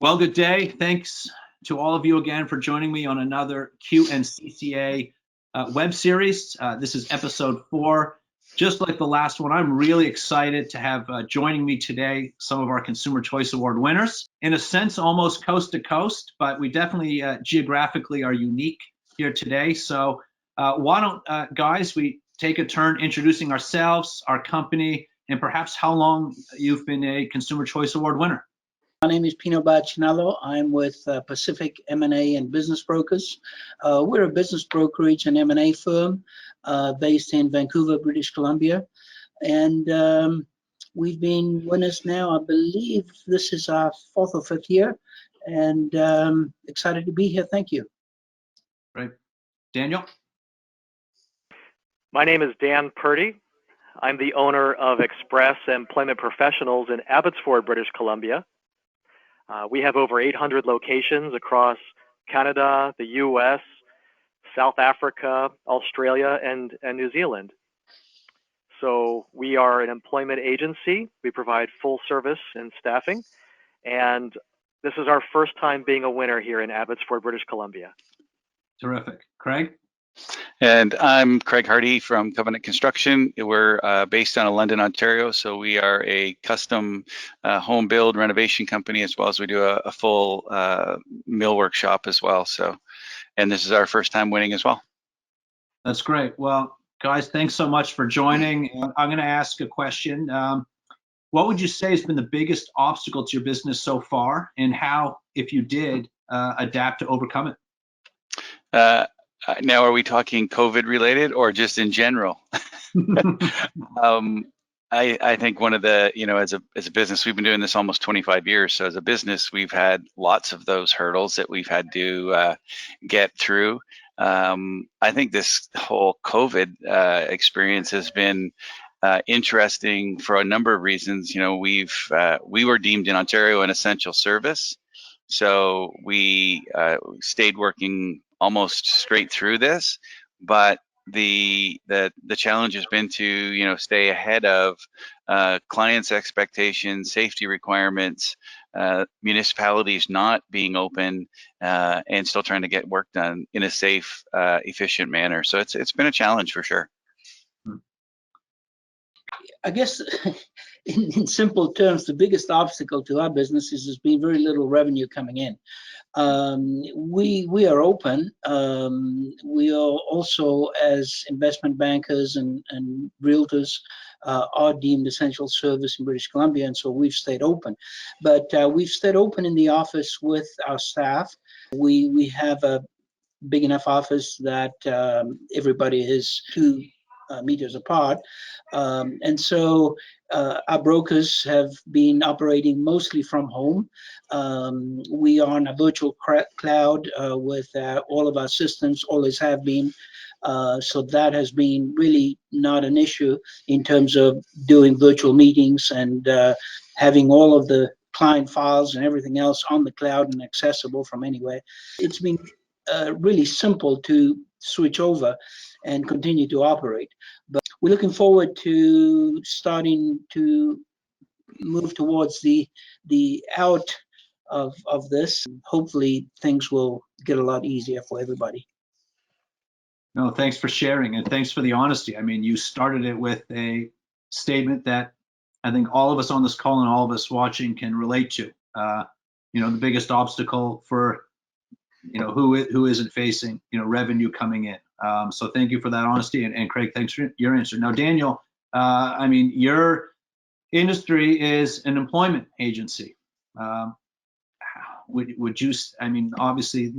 Well, good day. Thanks to all of you again for joining me on another Q and CCA web series. This is episode 4. Just like the last one, I'm really excited to have joining me today some of our Consumer Choice Award winners. In a sense, almost coast to coast, but we definitely geographically are unique here today. So why don't, guys, we take a turn introducing ourselves, our company, and perhaps how long you've been a Consumer Choice Award winner. My name is Pino Baccinello. I'm with Pacific M&A and Business Brokers. We're a business brokerage and M&A firm based in Vancouver, British Columbia. And we've been winners now. I believe this is our 4th or 5th year. And excited to be here. Thank you. Right. Daniel? My name is Dan Purdy. I'm the owner of Express Employment Professionals in Abbotsford, British Columbia. We have over 800 locations across Canada, the US, South Africa, Australia, and New Zealand. So we are an employment agency. We provide full service and staffing. And this is our first time being a winner here in Abbotsford, British Columbia. Terrific. Craig? And I'm Craig Hardy from Covenant Construction. We're based out of London, Ontario. So we are a custom home build renovation company, as well as we do a full mill workshop as well. So, and this is our first time winning as well. That's great. Well, guys, thanks so much for joining. I'm going to ask a question. What would you say has been the biggest obstacle to your business so far, and how, if you did, adapt to overcome it? Now, are we talking COVID related or just in general? I think one of the, as a business, we've been doing this almost 25 years. So as a business, we've had lots of those hurdles that we've had to get through. I think this whole COVID experience has been interesting for a number of reasons. We were deemed in Ontario an essential service. So we stayed working almost straight through this, but the challenge has been to stay ahead of clients' expectations, safety requirements, municipalities not being open, and still trying to get work done in a safe, efficient manner. So it's been a challenge for sure. I guess in simple terms, the biggest obstacle to our business is there's been very little revenue coming in. We are open. We are also, as investment bankers and realtors, are deemed essential service in British Columbia, and so we've stayed open. But we've stayed open in the office with our staff. We have a big enough office that everybody is 2 meters apart. And so our brokers have been operating mostly from home. We are on a virtual cloud with all of our systems, always have been. So that has been really not an issue in terms of doing virtual meetings and having all of the client files and everything else on the cloud and accessible from anywhere. It's been really simple to switch over and continue to operate. But we're looking forward to starting to move towards the out of this. Hopefully things will get a lot easier for everybody. No, thanks for sharing, and thanks for the honesty. I mean, you started it with a statement that I think all of us on this call and all of us watching can relate to. The biggest obstacle for who isn't facing revenue coming in. So thank you for that honesty, and Craig, thanks for your answer. Now, Daniel, your industry is an employment agency. Would you? Obviously,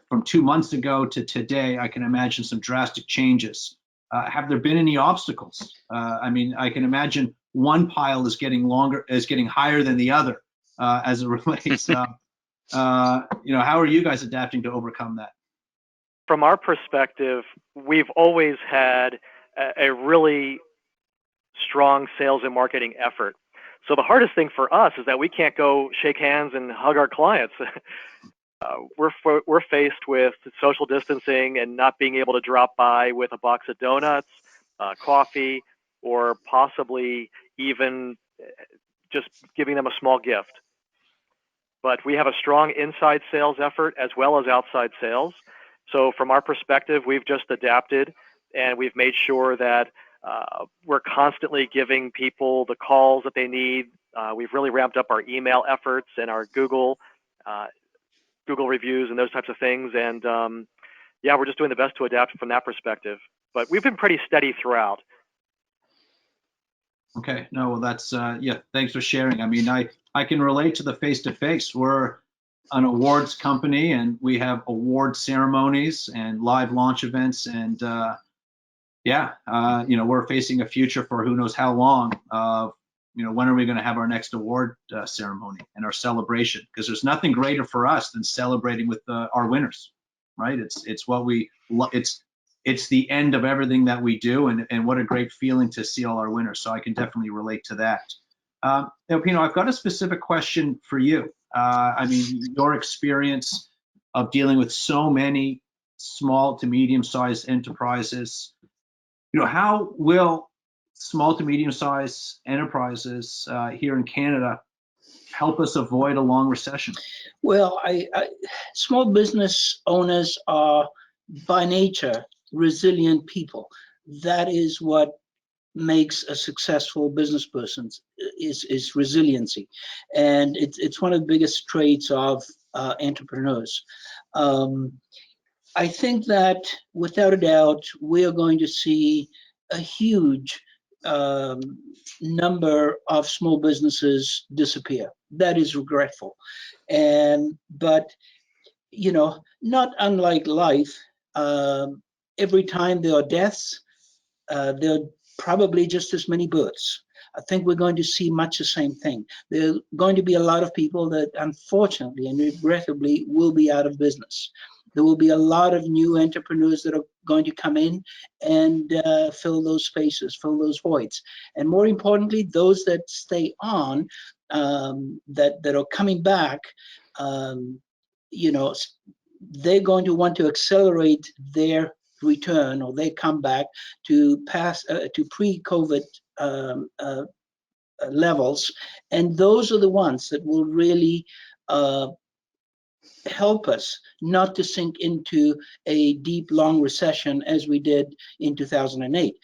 from 2 months ago to today, I can imagine some drastic changes. Have there been any obstacles? I can imagine one pile is getting higher than the other as it relates. How are you guys adapting to overcome that? From our perspective, we've always had a really strong sales and marketing effort. So the hardest thing for us is that we can't go shake hands and hug our clients. We're faced with social distancing and not being able to drop by with a box of donuts, coffee, or possibly even just giving them a small gift. but we have a strong inside sales effort as well as outside sales. So from our perspective, we've just adapted and we've made sure that we're constantly giving people the calls that they need. We've really ramped up our email efforts and our Google reviews and those types of things. And yeah, we're just doing the best to adapt from that perspective. But we've been pretty steady throughout. Okay, no, well, that's, yeah, thanks for sharing. I mean, I can relate to the face-to-face. We're an awards company and we have award ceremonies and live launch events. And yeah, you know, we're facing a future for who knows how long. You know, when are we going to have our next award ceremony and our celebration? Because there's nothing greater for us than celebrating with our winners, right? It's what we, it's the end of everything that we do, and what a great feeling to see all our winners. So I can definitely relate to that. Now, Pino, I've got a specific question for you. I mean, your experience of dealing with so many small to medium-sized enterprises, you know, how will small to medium-sized enterprises here in Canada help us avoid a long recession? Well, small business owners are by nature resilient people. That is what makes a successful business person, is resiliency, and it's one of the biggest traits of entrepreneurs. I think that without a doubt we are going to see a huge number of small businesses disappear. That is regretful, but you know, not unlike life. Every time there are deaths, there are probably just as many births. I think we're going to see much the same thing. There are going to be a lot of people that unfortunately and regrettably will be out of business. There will be a lot of new entrepreneurs that are going to come in and fill those spaces, fill those voids. And more importantly, those that stay on, that are coming back, you know, they're going to want to accelerate their return or they come back to pre-COVID levels, and those are the ones that will really help us not to sink into a deep, long recession as we did in 2008.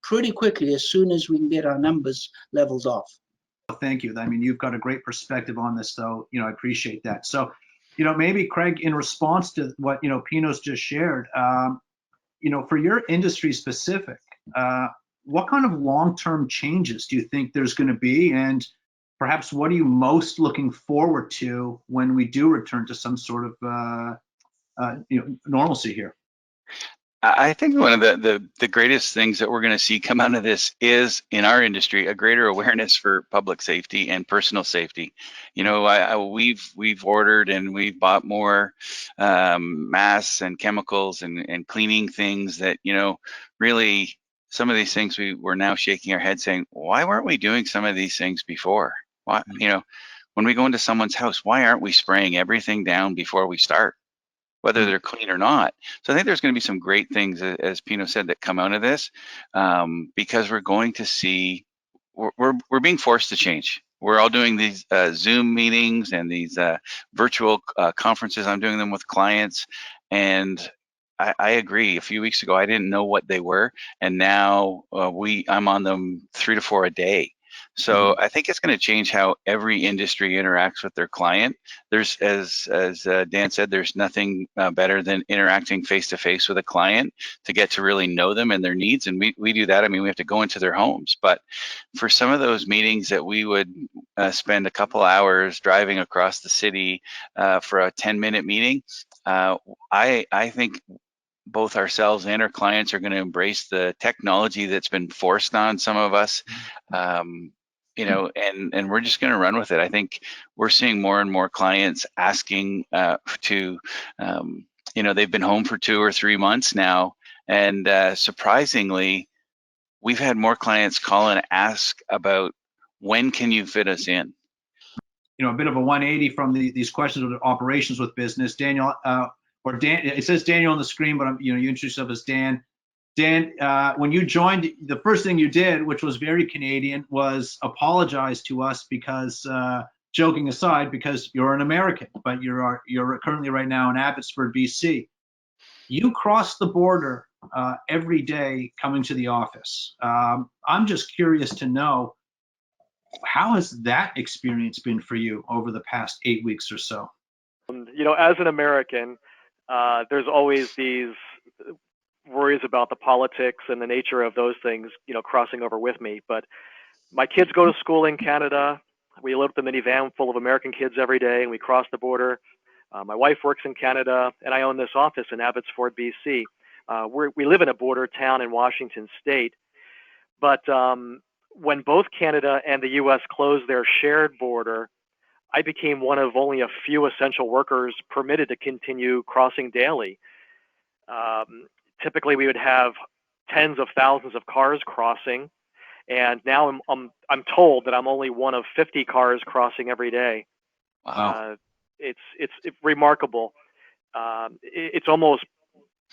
Pretty quickly, as soon as we can get our numbers levels off. Thank you. I mean, you've got a great perspective on this, though. You know, I appreciate that. So, you know, maybe Craig, in response to what, you know, Pino's just shared, you know, for your industry specific, what kind of long-term changes do you think there's going to be? And perhaps what are you most looking forward to when we do return to some sort of, you know, normalcy here? I think one of the greatest things that we're going to see come out of this is, in our industry, a greater awareness for public safety and personal safety. You know, we've ordered and we've bought more masks and chemicals and cleaning things that, you know, really some of these things we're now shaking our head saying, why weren't we doing some of these things before? Why, you know, when we go into someone's house, why aren't we spraying everything down before we start, whether they're clean or not? So I think there's going to be some great things, as Pino said, that come out of this, because we're going to see, we're being forced to change. We're all doing these Zoom meetings and these virtual conferences. I'm doing them with clients, and I agree. A few weeks ago, I didn't know what they were, and now I'm on them 3 to 4 a day. So I think it's going to change how every industry interacts with their client. There's, as Dan said, there's nothing better than interacting face to face with a client to get to really know them and their needs. And we do that. I mean, we have to go into their homes. But for some of those meetings that we would spend a couple hours driving across the city for a 10-minute meeting, I think both ourselves and our clients are going to embrace the technology that's been forced on some of us. You know, and we're just going to run with it. I think we're seeing more and more clients asking to, you know, they've been home for 2 or 3 months now, and surprisingly, we've had more clients call and ask about when can you fit us in. You know, a bit of a 180 from these questions of operations with business. Daniel, or Dan, it says Daniel on the screen, but you know, you introduce yourself as Dan. Dan, when you joined, the first thing you did, which was very Canadian, was apologize to us because joking aside, because you're an American, but you're currently right now in Abbotsford, BC. You cross the border every day coming to the office. I'm just curious to know, how has that experience been for you over the past 8 weeks or so? You know, as an American, there's always these worries about the politics and the nature of those things, you know, crossing over with me. But my kids go to school in Canada. We load up the minivan full of American kids every day, and we cross the border. My wife works in Canada, and I own this office in Abbotsford, BC. We live in a border town in Washington State. But when both Canada and the U.S. closed their shared border, I became one of only a few essential workers permitted to continue crossing daily. Typically, we would have tens of thousands of cars crossing, and now I'm told that I'm only one of 50 cars crossing every day. Wow. It's remarkable. It's almost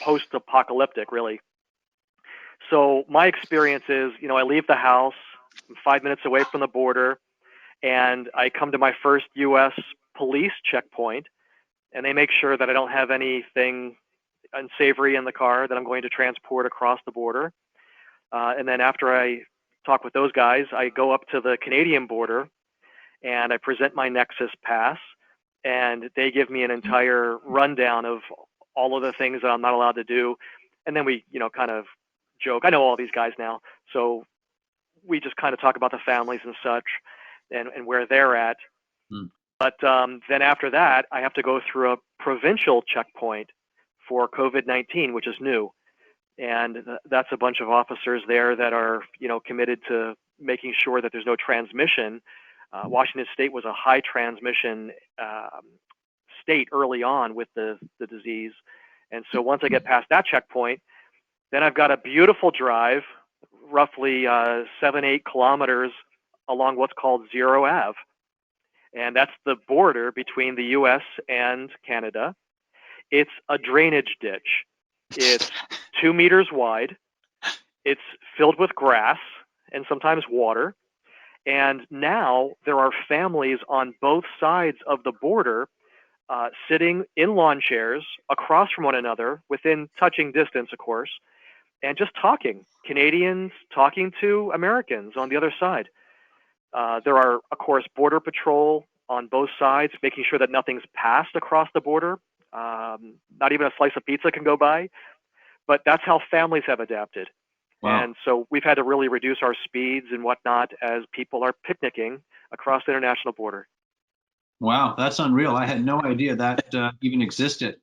post-apocalyptic, really. So my experience is, you know, I leave the house, I'm 5 minutes away from the border, and I come to my first U.S. police checkpoint, and they make sure that I don't have anything unsavory in the car that I'm going to transport across the border. And then after I talk with those guys, I go up to the Canadian border, and I present my Nexus pass, and they give me an entire rundown of all of the things that I'm not allowed to do. And then we, you know, kind of joke. I know all these guys now, so we just kind of talk about the families and such, and where they're at. But then after that, I have to go through a provincial checkpoint for COVID-19, which is new. And that's a bunch of officers there that are, you know, committed to making sure that there's no transmission. Washington State was a high transmission state early on with the disease. And so once I get past that checkpoint, then I've got a beautiful drive, roughly 7-8 kilometers along what's called Zero Ave. And that's the border between the US and Canada. It's a drainage ditch. It's 2 meters wide. It's filled with grass and sometimes water. And now there are families on both sides of the border sitting in lawn chairs across from one another, within touching distance, of course, and just talking. Canadians talking to Americans on the other side. There are, of course, border patrol on both sides, making sure that nothing's passed across the border. Not even a slice of pizza can go by. But that's how families have adapted. Wow. And so we've had to really reduce our speeds and whatnot as people are picnicking across the international border. Wow, that's unreal. I had no idea that even existed.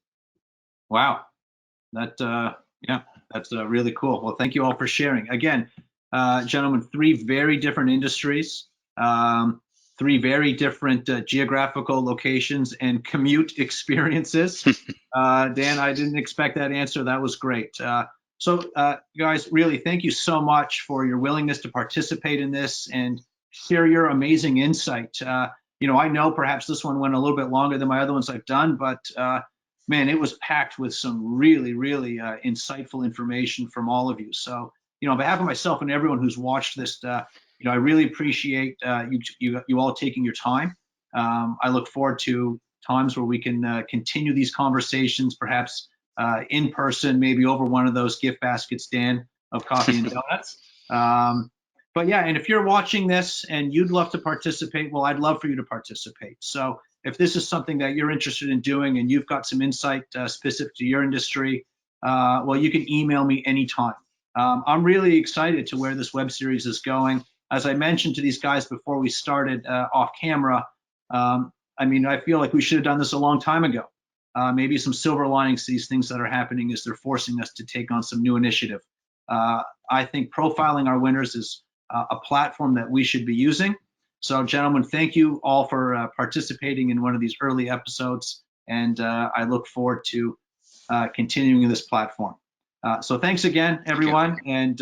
Wow, that's really cool. Well, thank you all for sharing. Again, gentlemen, 3 very different industries, 3 very different geographical locations and commute experiences. Dan, I didn't expect that answer. That was great. So guys, really, thank you so much for your willingness to participate in this and share your amazing insight. You know, I know perhaps this one went a little bit longer than my other ones I've done, but man, it was packed with some really, really insightful information from all of you. So, you know, on behalf of myself and everyone who's watched this, you know, I really appreciate you all taking your time. I look forward to times where we can continue these conversations, perhaps in person, maybe over one of those gift baskets, Dan, of coffee and donuts. But yeah, and if you're watching this and you'd love to participate, well, I'd love for you to participate. So if this is something that you're interested in doing and you've got some insight specific to your industry, well, you can email me anytime. I'm really excited to where this web series is going. As I mentioned to these guys before we started off camera, I mean, I feel like we should have done this a long time ago. Maybe some silver linings to these things that are happening is they're forcing us to take on some new initiative. I think profiling our winners is a platform that we should be using. So, gentlemen, thank you all for participating in one of these early episodes, and I look forward to continuing this platform. So thanks again, everyone, and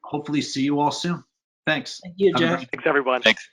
hopefully see you all soon. Thanks. Thank you, Jeff. Thanks, everyone. Thanks.